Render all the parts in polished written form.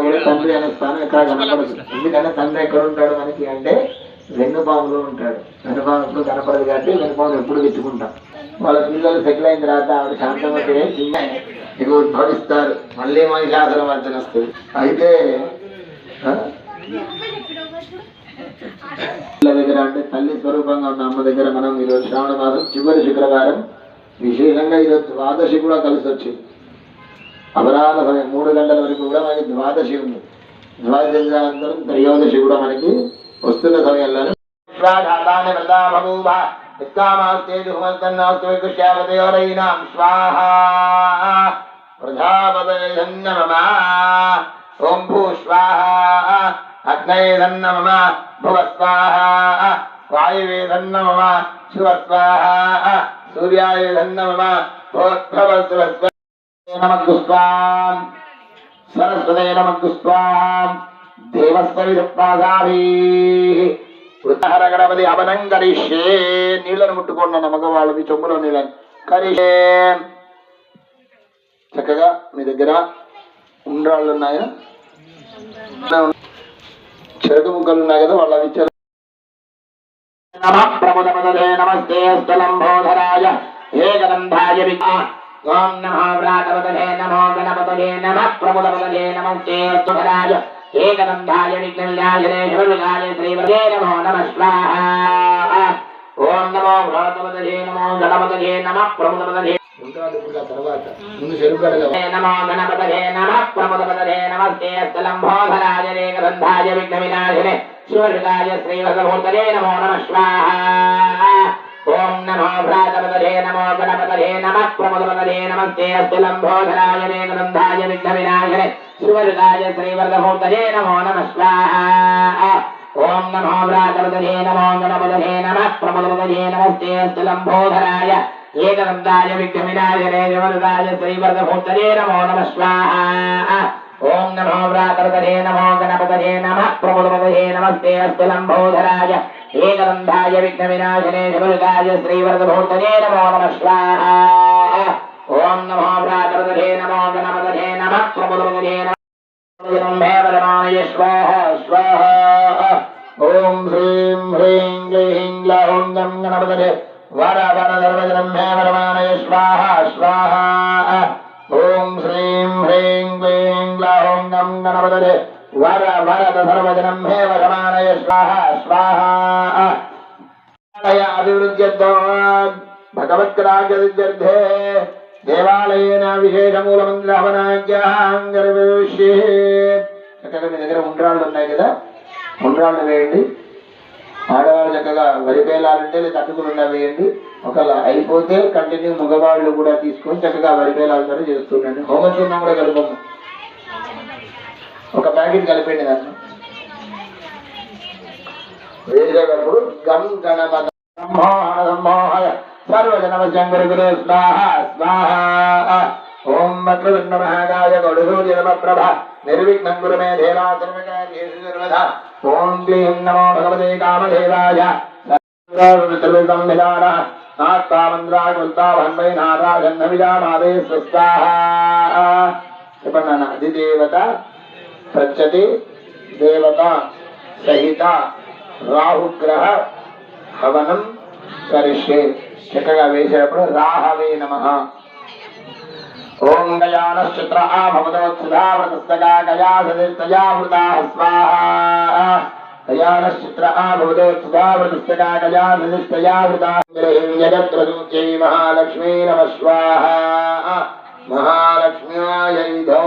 కూడా తండ్రి అనే స్థానం ఎక్కడ కనపడదు. ఎందుకంటే తండ్రి ఎక్కడ ఉంటాడు మనకి అంటే వెన్నుపాములో ఉంటాడు. వెన్నుపాము ఎప్పుడు కనపడదు కాబట్టి వెన్నుపాములు ఎప్పుడు వెతుకుంటాం. వాళ్ళ పిల్లలు సెటిల్ అయిన తర్వాత ఆవిడ శాంతమతే చిన్న ఇక ఉద్భవిస్తారు. మళ్ళీ మనిషి ఆసనం వర్జన వస్తుంది. అయితే దగ్గర అంటే తల్లి స్వరూపంగా ఉన్న అమ్మ దగ్గర మనం ఈరోజు శ్రావణ మాసం చివరి శుక్రవారం విశేషంగా ఈరోజు ద్వాదశి కూడా కలిసి వచ్చింది. అపరాహ్న సమయం 3 గంటల వరకు కూడా మనకి ద్వాదశి ఉంది. ద్వాదశించానంతరం త్రయోదశి కూడా మనకి వస్తున్న సమయంలో ఓం భూ స్వాహ అగ్నయేదన్నమ భువ స్వాహ వాయువేదన్నమ శివ స్వాహ సూర్యాయేదన్నమ భోద్భవ శివ నమః సరస్వతే నమః దేవస్వవిధప్రాసాభి వృతహర గణపతి అవనం కరిష్యే. నీళ్లను ముట్టుకున్న మగవాళ్ళు మీ చెంబులో నీళ్ళని కరిష్యే. చక్కగా మీ దగ్గర ఉండ్రాళ్ళు ఉన్నాయా, చెరుకు ముక్కలు ఉన్నాయి కదా, వాళ్ళ విచ్చారు. ప్రముదపదే నమస్తే స్థలంబోధరాయ ఏకదంధాయ ఓం నమో వ్రాతపదే నమో గణపతయే నమః ప్రముదపదే నమస్తే స్థుధరాయ ఏకదంధాయ విఘ్నవినాశనే శివవినాయ శ్రీవదే నమో నమః స్వాహా. ఓం నమో వ్రాతపదే నమో గణపతయే నమః ప్రముదపదే తర్వాత నమో గణపతయే నమః ప్రముదపదే నమస్తే స్థలంబోధరాయ ఏకదంధాయ విఘ్నవినాశనే శివవినాయ శ్రీవదమూర్తయే నమో నమః స్వాహా. ఓం నమో భ్రాతపదే నమో గణపతయే నమః ప్రముదపదే నమస్తే స్థలంబోధరాయ ఏకదంధాయ విఘ్నవినాశనే శివరుగాయ శ్రీవరదమూర్తయే నమో నమః స్వాహా. ఓం నమో భ్రాతపదే నమో గణపతయే నమః ప్రముదపదే నమస్తే స్థలంబోధరాయ ఏకదంధాయ విఘ్నవినాశనే శివరుగాయ శ్రీవరదమూర్తయే నమో నమః స్వాహా. ఓం నమో వ్రాతపదే నమో గణపతయే నమః ప్రముదపదే నమస్తే స్థలంబోధరాయ ఏకదంధాయ విఘ్నవినాశనే శివరుగాయ శ్రీవరదమూర్తయే నమో నమః స్వాహా. ఓం నమో వ్రాతపదే నమో గణపతయే నమః ప్రముదపదే నమః స్వాహా. ఓం హ్రీం హ్రీం క్లీం గ్లౌం గం గణపతయే వర వర సర్వజనం మే వరమానయ స్వాహా స్వాహా. ఓం శ్రీం హ్రీం క్లీం గ్లౌం గం గణపతయే వర వరద సర్వజనం మే వరమానయ స్వాహా స్వాహా. అభివృద్ధ్యర్థో భగవద్గణార్థే దేవాలయేన విశేషమూలమంత్రహవనాజ్ఞాంగర్విష్యే. చక్కగా మీ దగ్గర ఉండ్రాళ్ళు ఉన్నాయి కదా, ఉండ్రాళ్ళు వేయండి. ఆడవాళ్ళు చక్కగా వరిపేలాలుంటే లేదా తట్టుకుని ఉన్న వేయండి. ఒకవేళ అయిపోతే కంటిన్యూ మగవాళ్ళు కూడా తీసుకొని చక్కగా వరిపేలాలతో చేస్తుండండి. హోమచూర్ణం కూడా కలుపము, ఒక ప్యాకెట్ కలిపండి. దాన్ని వేసేటప్పుడు గం గణపత సంమోహన సంమోహయ సర్వజనమశంకరగురు స్వాహా స్వాహా. ఓం వక్రతుండ మహాకాయ గౌడసూర్య నమ ప్రభ నిర్విఘ్నం గురు మే దేవా సర్వకార్యేషు సర్వదా. ఓం క్లీం నమో భగవతే కామదేవాయ సర్వసంవిధాన నాస్తామంద్రాగుల్తావన్వై నారాజన్నవిజామాదే స్వాహా. చెప్పండి. అధిదేవత ప్రత్యతి దేవత సహిత రాహుగ్రహ హవనం కరిష్యే. చక్కగా వేసేటప్పుడు రాహవే నమః. ఓం గయానశ్చిత్ర ఆభవదోత్సుధావృతస్తగా గయాసదిస్తయావృతాః స్వాహా. గయానశ్చిత్ర ఆభవదోత్సుధావృతస్తగా గయాసదిస్తయావృతాః జగత్రదూత్యై మహాలక్ష్మీ నమః స్వాహా. మహాలక్ష్మ్యాయై ధో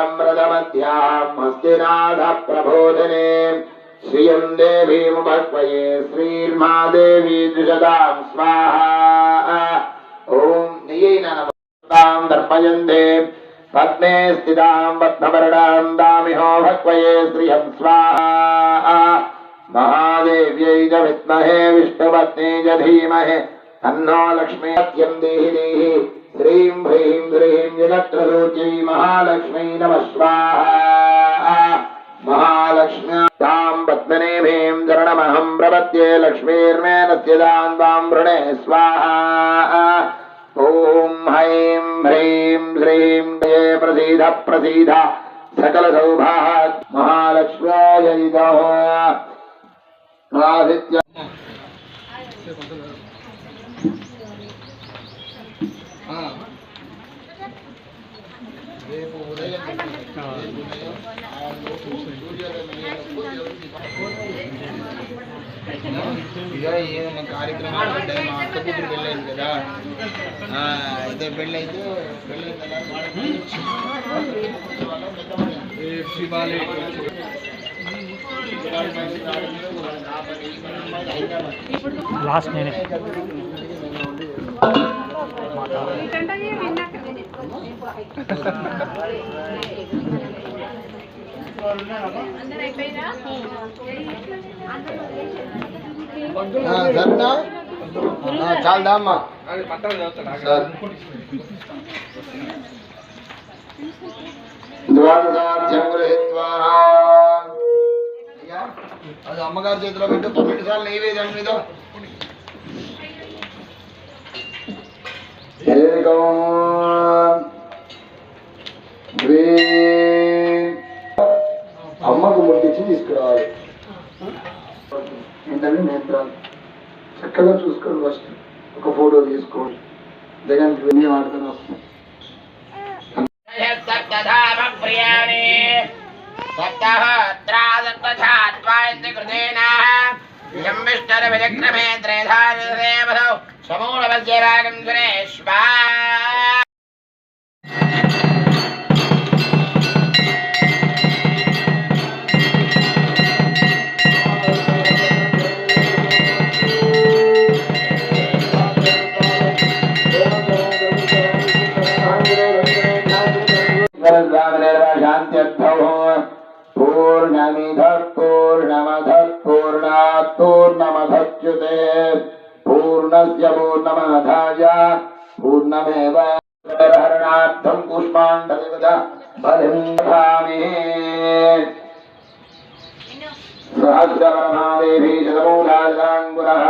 అశ్వపూర్వామృతమధ్యాం హస్తినాథ ప్రబోధనే శ్రియం దేవీముపక్వయే శ్రీర్మాదేవీ ద్విషదాం స్వాహా. ఓం నియైనాం దర్పయంతే పద్మే స్థితాం పద్మవర్ణాం దామిహో భక్వయే శ్రియం స్వాహా. మహాదేవ్యై చ విద్మహే విష్ణుపత్నీ చ ధీమహి తన్నో లక్ష్మీ సత్యం దేహి దేహి. శ్రీం హ్రీం శ్రీం జగత్రసూచ్యై మహాలక్ష్మీ నమః స్వాహా. మహాలక్ష్మ్యాం పద్మనేభీం చరణమహం ప్రపద్యే లక్ష్మీర్మే నస్యదాం తాం వృణే స్వాహా. ఓం హ్రైం హ్రీం శ్రీం జయ ప్రసీద ప్రసీద సకల సౌభాగ్య మహాలక్ష్మ్యాయ ఇదః ఆదిత్య రేపు ఉదయం ఇక ఏదైనా కార్యక్రమాలు ఉంటాయి. మా అక్క కూతురు పెళ్ళైంది కదా, అయితే పెళ్ళైతే పెళ్ళైన లాస్ట్ నేనే సరేనా చాలా అమ్మా ద్వాదశాధ్యం గృహీత్వా అది అమ్మగారి చేతిలో పెట్టు 12 సార్లు నైవేద్యం మీద అమ్మకు ముట్టించి తీసుకురావాలి. ఏంటంటే నేత్రాలు చక్కగా చూసుకోండి. ఫస్ట్ ఒక ఫోటో తీసుకోండి. జగన్ విని వాడుకొని వస్తాం. पूर्णमिधः पूर्णमधः पूर्णात् पूर्णमधच्युते पूर्णस्य पूर्णमादाय पूर्णमेवावतरणार्थं पुष्पाण्डविवद बलिं ददामि सहस्रवरमादेवी शतमूलाङ्कुरः